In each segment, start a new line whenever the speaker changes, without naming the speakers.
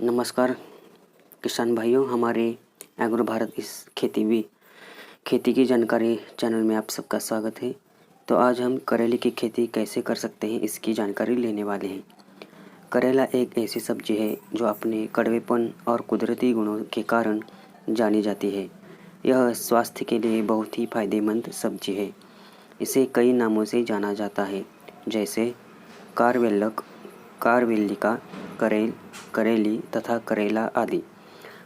नमस्कार किसान भाइयों, हमारे एग्रो भारत इस खेती की जानकारी चैनल में आप सबका स्वागत है। तो आज हम करेले की खेती कैसे कर सकते हैं इसकी जानकारी लेने वाले हैं। करेला एक ऐसी सब्जी है जो अपने कड़वेपन और कुदरती गुणों के कारण जानी जाती है। यह स्वास्थ्य के लिए बहुत ही फायदेमंद सब्जी है। इसे कई नामों से जाना जाता है, जैसे कारवेलक, कारवेलिका, करेल, करेली तथा करेला आदि।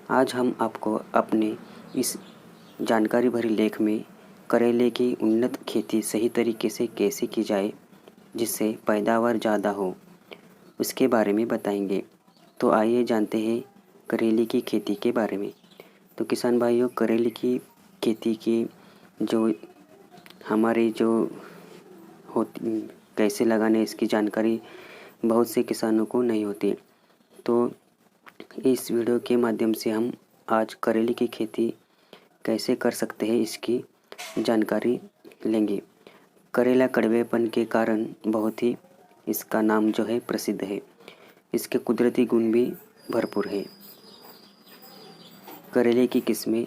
आज हम आपको अपने इस जानकारी भरी लेख में करेले की उन्नत खेती सही तरीके से कैसे की जाए जिससे पैदावार ज़्यादा हो, उसके बारे में बताएंगे। तो आइए जानते हैं करेले की खेती के बारे में। तो किसान भाइयों, करेले की खेती की जो हमारे जो होती कैसे लगाने इसकी जानकारी बहुत से किसानों को नहीं होती। तो इस वीडियो के माध्यम से हम आज करेले की खेती कैसे कर सकते हैं इसकी जानकारी लेंगे। करेला कड़वेपन के कारण बहुत ही इसका नाम जो है प्रसिद्ध है। इसके कुदरती गुण भी भरपूर है। करेले की किस्में,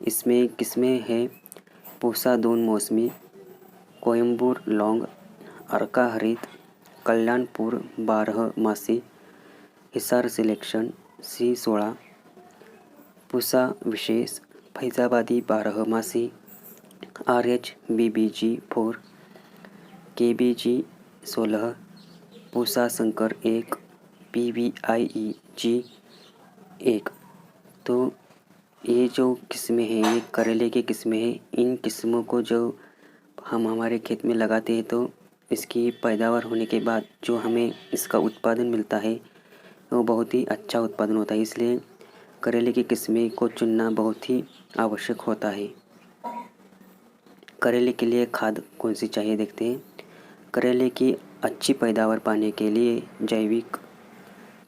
इसमें किस्में हैं पूसा दून मौसमी, कोयम्बूर लौंग, अर्का हरित, कल्याणपुर 12 मासी, हिसार सिलेक्शन C16, पूसा विशेष, फैजाबादी 12 मासी, RH BBG 4, KBG 16, Pusa Shankar 1, PVIEG 1। तो ये जो किस्में हैं ये करेले की किस्में हैं। इन किस्मों को जो हम हमारे खेत में लगाते हैं तो इसकी पैदावार होने के बाद जो हमें इसका उत्पादन मिलता है वो बहुत ही अच्छा उत्पादन होता है। इसलिए करेले की किस्में को चुनना बहुत ही आवश्यक होता है। करेले के लिए खाद कौन सी चाहिए देखते हैं। करेले की अच्छी पैदावार पाने के लिए जैविक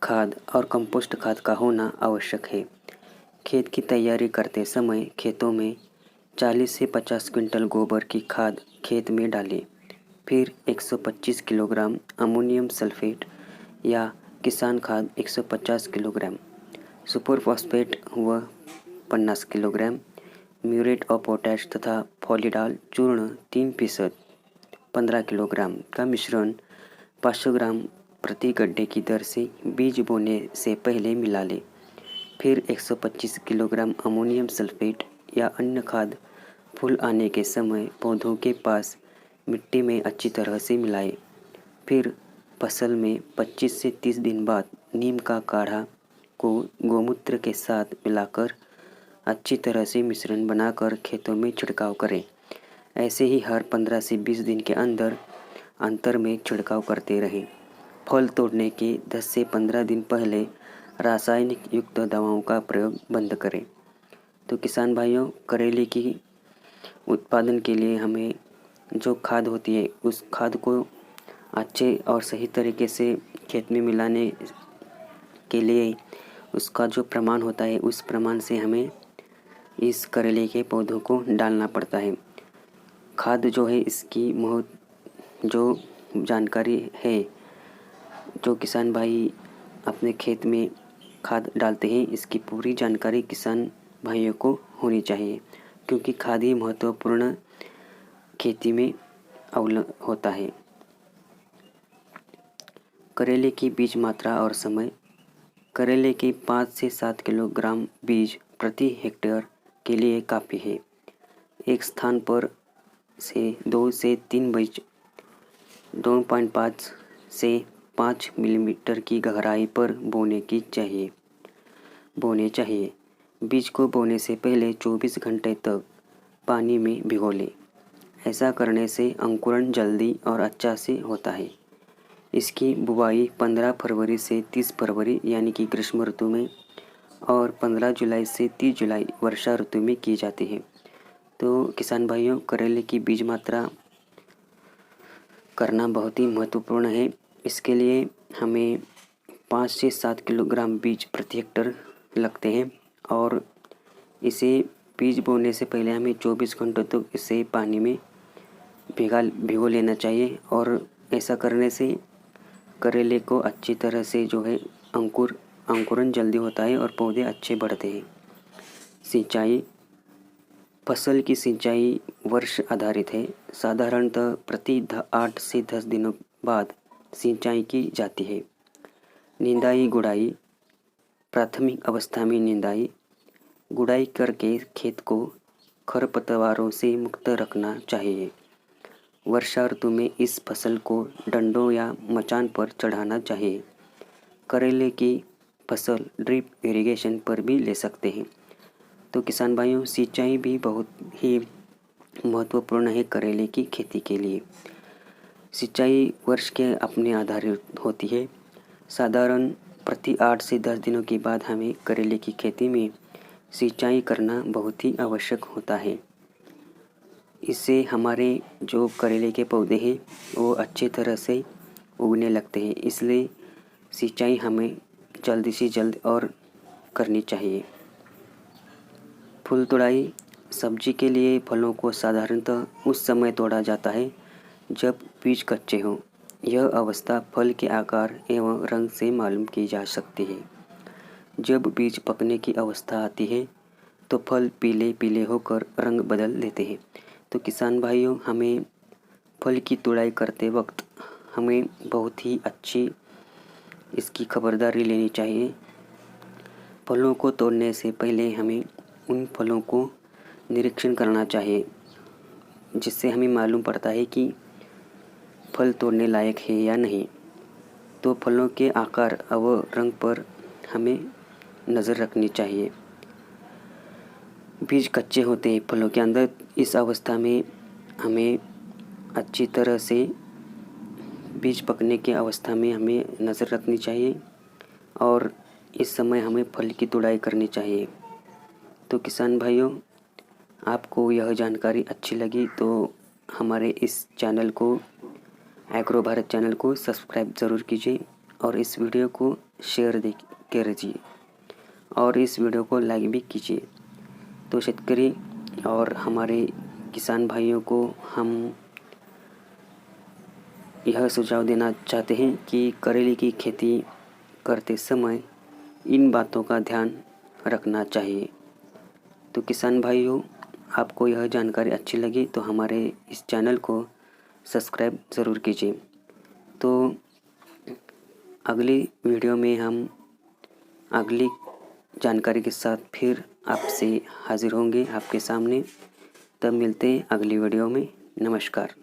खाद और कंपोस्ट खाद का होना आवश्यक है। खेत की तैयारी करते समय खेतों में 40 से 50 क्विंटल गोबर की खाद खेत में डालें। फिर 125 किलोग्राम अमोनियम सल्फेट या किसान खाद 150 किलोग्राम, सुपर फॉस्फेट व 50 किलोग्राम, म्यूरेट ऑफ पोटैश तथा फॉलीडाल चूर्ण 3% 15 किलोग्राम का मिश्रण 500 ग्राम प्रति गड्ढे की दर से बीज बोने से पहले मिला लें। फिर 125 किलोग्राम अमोनियम सल्फेट या अन्य खाद फूल आने के समय पौधों के पास मिट्टी में अच्छी तरह से मिलाएं। फिर फसल में 25 से 30 दिन बाद नीम का काढ़ा को गौमूत्र के साथ मिलाकर अच्छी तरह से मिश्रण बनाकर खेतों में छिड़काव करें। ऐसे ही हर 15 से 20 दिन के अंतर में छिड़काव करते रहें। फल तोड़ने के 10 से 15 दिन पहले रासायनिक युक्त दवाओं का प्रयोग बंद करें। तो किसान भाइयों, करेले की उत्पादन के लिए हमें जो खाद होती है उस खाद को अच्छे और सही तरीके से खेत में मिलाने के लिए उसका जो प्रमाण होता है उस प्रमाण से हमें इस करेले के पौधों को डालना पड़ता है। खाद जो है इसकी जो जानकारी है, जो किसान भाई अपने खेत में खाद डालते हैं इसकी पूरी जानकारी किसान भाइयों को होनी चाहिए, क्योंकि खाद ही महत्वपूर्ण खेती में होता है। करेले की बीज मात्रा और समय। करेले के 5 से 7 किलोग्राम बीज प्रति हेक्टेयर के लिए काफ़ी है। एक स्थान पर से 2 से 3 बीज 2.5 से 5 मिलीमीटर की गहराई पर बोने चाहिए। बीज को बोने से पहले 24 घंटे तक पानी में भिगो लें। ऐसा करने से अंकुरण जल्दी और अच्छा से होता है। इसकी बुवाई 15 फरवरी से 30 फरवरी यानी कि ग्रीष्म ऋतु में और 15 जुलाई से 30 जुलाई वर्षा ऋतु में की जाती है। तो किसान भाइयों, करेले की बीज मात्रा करना बहुत ही महत्वपूर्ण है। इसके लिए हमें 5 से 7 किलोग्राम बीज प्रति हेक्टर लगते हैं और इसे बीज बोने से पहले हमें 24 घंटों तक इसे पानी में भिगो लेना चाहिए। और ऐसा करने से करेले को अच्छी तरह से जो है अंकुर अंकुरन जल्दी होता है और पौधे अच्छे बढ़ते हैं। सिंचाई। फसल की सिंचाई वर्ष आधारित है। साधारणतः प्रति 8 से 10 दिनों बाद सिंचाई की जाती है। निंदाई गुड़ाई। प्राथमिक अवस्था में निंदाई गुड़ाई करके खेत को खरपतवारों से मुक्त रखना चाहिए। वर्षा ऋतु में इस फसल को डंडों या मचान पर चढ़ाना चाहिए। करेले की फसल ड्रिप इरिगेशन पर भी ले सकते हैं। तो किसान भाइयों, सिंचाई भी बहुत ही महत्वपूर्ण है करेले की खेती के लिए। सिंचाई वर्ष के अपने आधारित होती है। साधारण प्रति 8 से 10 दिनों के बाद हमें करेले की खेती में सिंचाई करना बहुत ही आवश्यक होता है। इससे हमारे जो करेले के पौधे हैं वो अच्छे तरह से उगने लगते हैं। इसलिए सिंचाई हमें जल्दी से जल्द और करनी चाहिए। फूल तोड़ाई। सब्जी के लिए फलों को साधारणतः उस समय तोड़ा जाता है जब बीज कच्चे हों। यह अवस्था फल के आकार एवं रंग से मालूम की जा सकती है। जब बीज पकने की अवस्था आती है तो फल पीले पीले होकर रंग बदल लेते हैं। तो किसान भाइयों, हमें फल की तोड़ाई करते वक्त हमें बहुत ही अच्छी इसकी खबरदारी लेनी चाहिए। फलों को तोड़ने से पहले हमें उन फलों को निरीक्षण करना चाहिए, जिससे हमें मालूम पड़ता है कि फल तोड़ने लायक है या नहीं। तो फलों के आकार व रंग पर हमें नज़र रखनी चाहिए। बीज कच्चे होते हैं फलों के अंदर। इस अवस्था में हमें अच्छी तरह से बीज पकने की अवस्था में हमें नज़र रखनी चाहिए और इस समय हमें फल की तुड़ाई करनी चाहिए। तो किसान भाइयों, आपको यह जानकारी अच्छी लगी तो हमारे इस चैनल को, एग्रो भारत चैनल को सब्सक्राइब ज़रूर कीजिए और इस वीडियो को शेयर कीजिए और इस वीडियो को लाइक भी कीजिए। तो शेतकरी और हमारे किसान भाइयों को हम यह सुझाव देना चाहते हैं कि करेले की खेती करते समय इन बातों का ध्यान रखना चाहिए। तो किसान भाइयों, आपको यह जानकारी अच्छी लगी तो हमारे इस चैनल को सब्सक्राइब ज़रूर कीजिए। तो अगली वीडियो में हम अगली जानकारी के साथ फिर आपसे हाजिर होंगे आपके सामने। तब मिलते हैं अगली वीडियो में। नमस्कार।